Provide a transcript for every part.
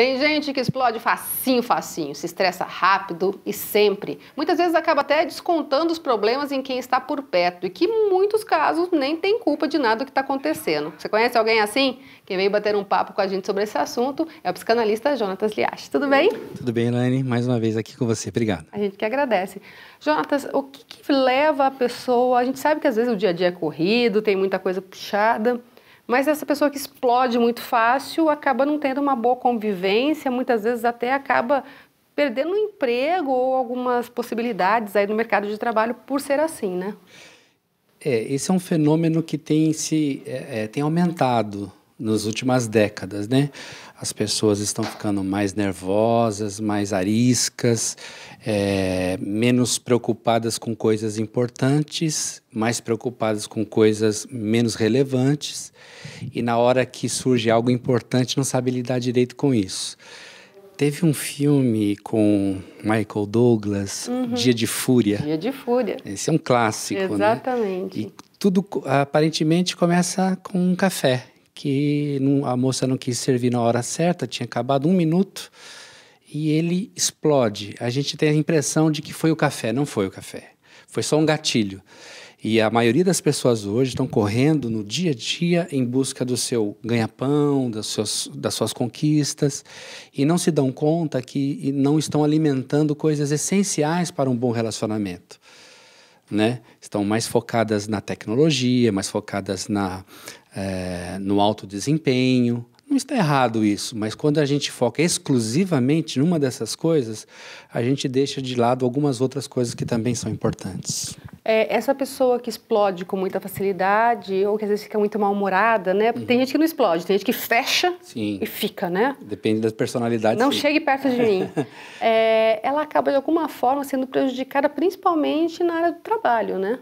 Tem gente que explode facinho, facinho, se estressa rápido e sempre. Muitas vezes acaba até descontando os problemas em quem está por perto e que, em muitos casos, nem tem culpa de nada do que está acontecendo. Você conhece alguém assim? Quem veio bater um papo com a gente sobre esse assunto é o psicanalista Jonatas Liache. Tudo bem? Tudo bem, Elaine. Mais uma vez aqui com você. Obrigado. A gente que agradece. Jonatas, o que leva a pessoa... A gente sabe que às vezes o dia a dia é corrido, tem muita coisa puxada... Mas essa pessoa que explode muito fácil acaba não tendo uma boa convivência, muitas vezes até acaba perdendo um emprego ou algumas possibilidades aí no mercado de trabalho por ser assim, né? Esse é um fenômeno que tem aumentado nas últimas décadas, né? As pessoas estão ficando mais nervosas, mais ariscas, menos preocupadas com coisas importantes, mais preocupadas com coisas menos relevantes, e na hora que surge algo importante não sabe lidar direito com isso. Teve um filme com Michael Douglas, Dia de Fúria. Dia de Fúria. Esse é um clássico, exatamente. Né? E tudo aparentemente começa com um café, que a moça não quis servir na hora certa, tinha acabado 1 minuto, e ele explode. A gente tem a impressão de que foi o café, não foi o café. Foi só um gatilho. E a maioria das pessoas hoje estão correndo no dia a dia em busca do seu ganha-pão, das suas conquistas, e não se dão conta que não estão alimentando coisas essenciais para um bom relacionamento, né? Estão mais focadas na tecnologia, mais focadas no alto desempenho. Não está errado isso, mas quando a gente foca exclusivamente numa dessas coisas, a gente deixa de lado algumas outras coisas que também são importantes. Essa pessoa que explode com muita facilidade ou que às vezes fica muito mal-humorada, né? Porque tem gente que não explode, tem gente que fecha e fica, né? Depende da personalidade. Não chegue perto de mim. Ela acaba de alguma forma sendo prejudicada principalmente na área do trabalho, né?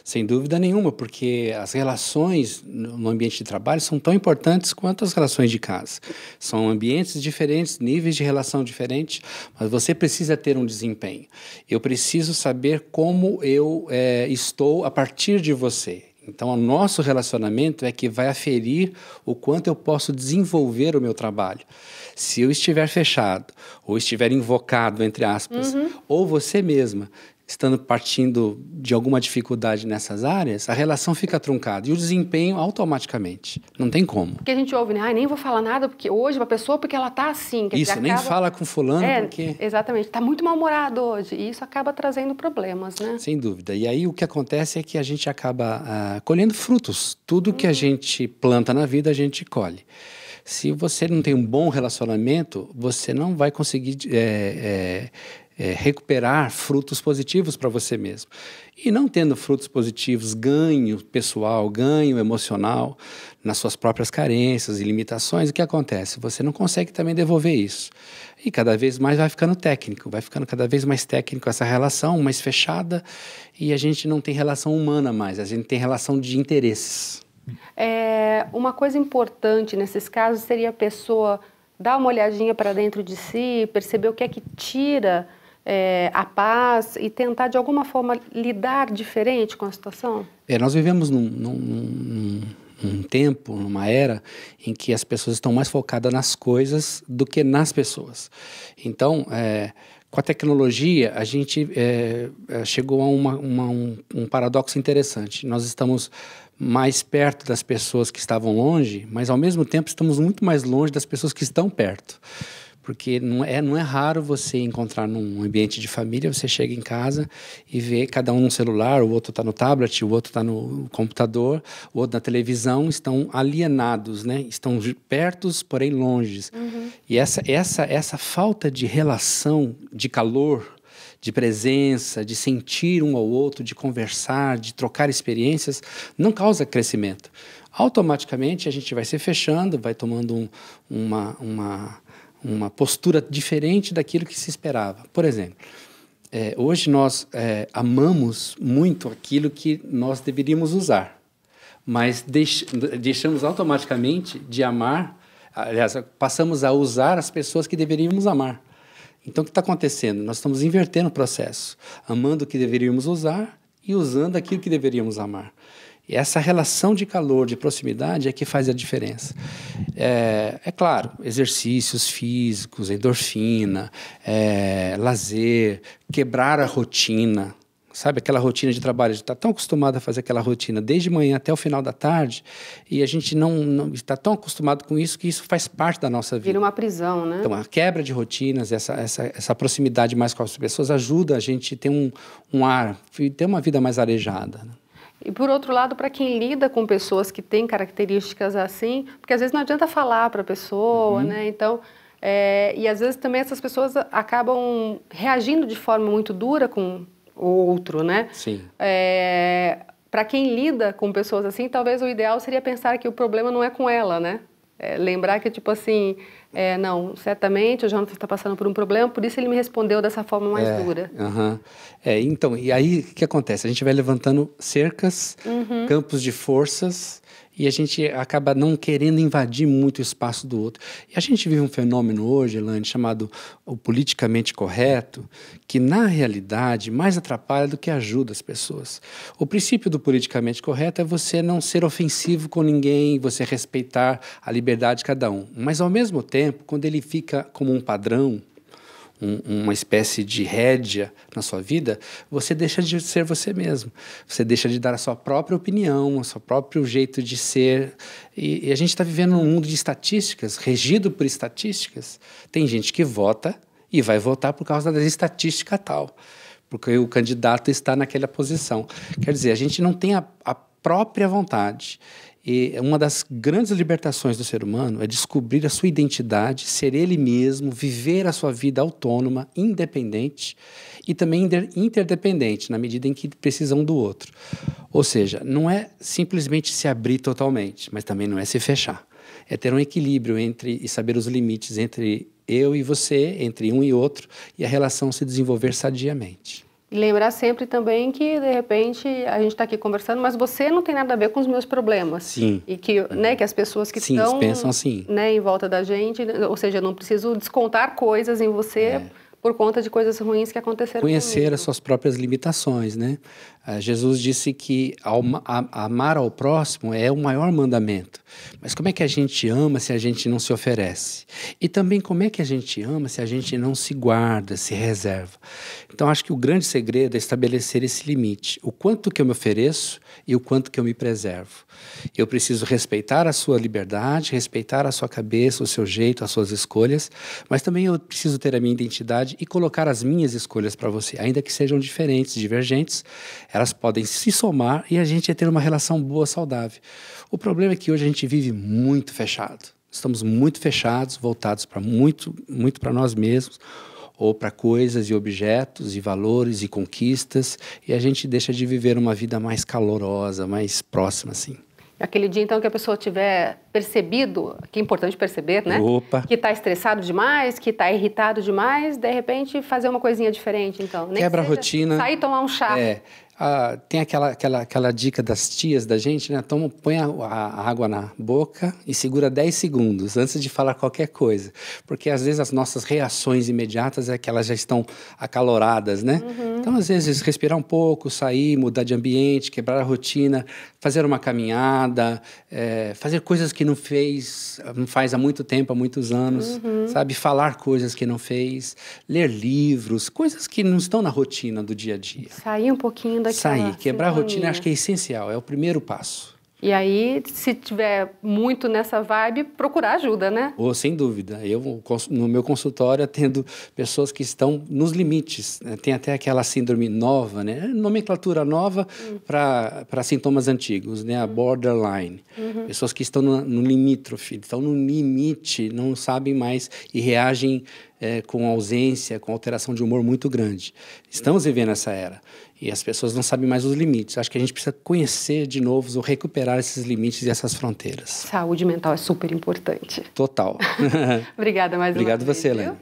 Sem dúvida nenhuma, porque as relações no ambiente de trabalho são tão importantes quanto as relações de casa. São ambientes diferentes, níveis de relação diferentes, mas você precisa ter um desempenho. Eu preciso saber como eu estou a partir de você. Então, o nosso relacionamento é que vai aferir o quanto eu posso desenvolver o meu trabalho. Se eu estiver fechado, ou estiver invocado, entre aspas, ou você mesma, estando partindo de alguma dificuldade nessas áreas, a relação fica truncada e o desempenho automaticamente. Não tem como. Porque a gente ouve, né? Nem vou falar nada porque hoje uma pessoa porque ela tá assim. Isso, acaba... nem fala com fulano porque... Exatamente, tá muito mal-humorado hoje e isso acaba trazendo problemas, né? Sem dúvida. E aí o que acontece é que a gente acaba colhendo frutos. Tudo que a gente planta na vida, a gente colhe. Se você não tem um bom relacionamento, você não vai conseguir... recuperar frutos positivos para você mesmo. E não tendo frutos positivos, ganho pessoal, ganho emocional, nas suas próprias carências e limitações, o que acontece? Você não consegue também devolver isso. E cada vez mais vai ficando técnico, vai ficando cada vez mais técnico essa relação, mais fechada, e a gente não tem relação humana mais, a gente tem relação de interesses. Uma coisa importante nesses casos seria a pessoa dar uma olhadinha para dentro de si, perceber o que é que tira a paz e tentar, de alguma forma, lidar diferente com a situação? Nós vivemos num tempo, numa era, em que as pessoas estão mais focadas nas coisas do que nas pessoas. Então, com a tecnologia, a gente chegou a um paradoxo interessante. Nós estamos mais perto das pessoas que estavam longe, mas, ao mesmo tempo, estamos muito mais longe das pessoas que estão perto. Porque não é raro você encontrar num ambiente de família, você chega em casa e vê cada um no celular, o outro está no tablet, o outro está no computador, o outro na televisão, estão alienados, né? Estão perto, porém longes. E essa falta de relação, de calor, de presença, de sentir um ao outro, de conversar, de trocar experiências, não causa crescimento. Automaticamente a gente vai se fechando, vai tomando uma postura diferente daquilo que se esperava. Por exemplo, hoje nós amamos muito aquilo que nós deveríamos usar, mas deixamos automaticamente de amar, aliás, passamos a usar as pessoas que deveríamos amar. Então, o que está acontecendo? Nós estamos invertendo o processo, amando o que deveríamos usar e usando aquilo que deveríamos amar. E essa relação de calor, de proximidade é que faz a diferença. É claro, exercícios físicos, endorfina, lazer, quebrar a rotina. Sabe, aquela rotina de trabalho, a gente está tão acostumado a fazer aquela rotina desde manhã até o final da tarde, e a gente não está tão acostumado com isso que isso faz parte da nossa vida. Vira uma prisão, né? Então, a quebra de rotinas, essa proximidade mais com as pessoas ajuda a gente a ter ter uma vida mais arejada, né? E por outro lado, para quem lida com pessoas que têm características assim, porque às vezes não adianta falar para a pessoa, né? Então, e às vezes também essas pessoas acabam reagindo de forma muito dura com o outro, né? Sim. Para quem lida com pessoas assim, talvez o ideal seria pensar que o problema não é com ela, né? Lembrar que, tipo assim, não, certamente o Jonathan está passando por um problema, por isso ele me respondeu dessa forma mais dura. Então, e aí o que acontece? A gente vai levantando cercas, campos de forças, e a gente acaba não querendo invadir muito o espaço do outro. E a gente vive um fenômeno hoje, Elaine, chamado o politicamente correto, que na realidade mais atrapalha do que ajuda as pessoas. O princípio do politicamente correto é você não ser ofensivo com ninguém, você respeitar a liberdade de cada um. Mas ao mesmo tempo, quando ele fica como um padrão, uma espécie de rédea na sua vida, você deixa de ser você mesmo. Você deixa de dar a sua própria opinião, o seu próprio jeito de ser. E a gente está vivendo num mundo de estatísticas, regido por estatísticas. Tem gente que vota e vai votar por causa da estatística tal, porque o candidato está naquela posição. Quer dizer, a gente não tem a própria vontade. E uma das grandes libertações do ser humano é descobrir a sua identidade, ser ele mesmo, viver a sua vida autônoma, independente e também interdependente, na medida em que precisam um do outro. Ou seja, não é simplesmente se abrir totalmente, mas também não é se fechar. É ter um equilíbrio e saber os limites entre eu e você, entre um e outro, e a relação se desenvolver sadiamente. E lembrar sempre também que, de repente, a gente está aqui conversando, mas você não tem nada a ver com os meus problemas. Sim. E que, né, que as pessoas que estão pensam assim, né, em volta da gente, ou seja, eu não preciso descontar coisas em você por conta de coisas ruins que aconteceram conhecer comigo. As suas próprias limitações, né? Jesus disse que amar ao próximo é o maior mandamento. Mas como é que a gente ama se a gente não se oferece? E também como é que a gente ama se a gente não se guarda, se reserva? Então, acho que o grande segredo é estabelecer esse limite. O quanto que eu me ofereço e o quanto que eu me preservo. Eu preciso respeitar a sua liberdade, respeitar a sua cabeça, o seu jeito, as suas escolhas, mas também eu preciso ter a minha identidade e colocar as minhas escolhas para você, ainda que sejam diferentes, divergentes, elas podem se somar e a gente ter uma relação boa, saudável. O problema é que hoje a gente vive muito fechado. Estamos muito fechados, voltados para muito para nós mesmos, ou para coisas e objetos e valores e conquistas, e a gente deixa de viver uma vida mais calorosa, mais próxima, assim. Aquele dia, então, que a pessoa tiver percebido, que é importante perceber, né? Opa. Que está estressado demais, que está irritado demais, de repente fazer uma coisinha diferente, então. Nem quebra que a rotina. Sair tomar um chá. Tem aquela dica das tias da gente, né? Põe a água na boca e segura 10 segundos antes de falar qualquer coisa. Porque, às vezes, as nossas reações imediatas é que elas já estão acaloradas, né? Então, às vezes, respirar um pouco, sair, mudar de ambiente, quebrar a rotina, fazer uma caminhada, fazer coisas que não faz há muito tempo, há muitos anos, sabe? Falar coisas que não fez, ler livros, coisas que não estão na rotina do dia a dia. Sair um pouquinho daquela Sair, quebrar a rotina, sintonia. acho que é essencial, é o primeiro passo. E aí, se tiver muito nessa vibe, procurar ajuda, né? Sem dúvida. Eu, no meu consultório, atendo pessoas que estão nos limites, né? Tem até aquela síndrome nova, né? Nomenclatura nova para sintomas antigos, né? A borderline. Pessoas que estão no limítrofe, estão no limite, não sabem mais e reagem com ausência, com alteração de humor muito grande. Estamos vivendo essa era. E as pessoas não sabem mais os limites. Acho que a gente precisa conhecer de novo, ou recuperar esses limites e essas fronteiras. Saúde mental é super importante. Total. Obrigada mais uma vez. Obrigado você, Helena.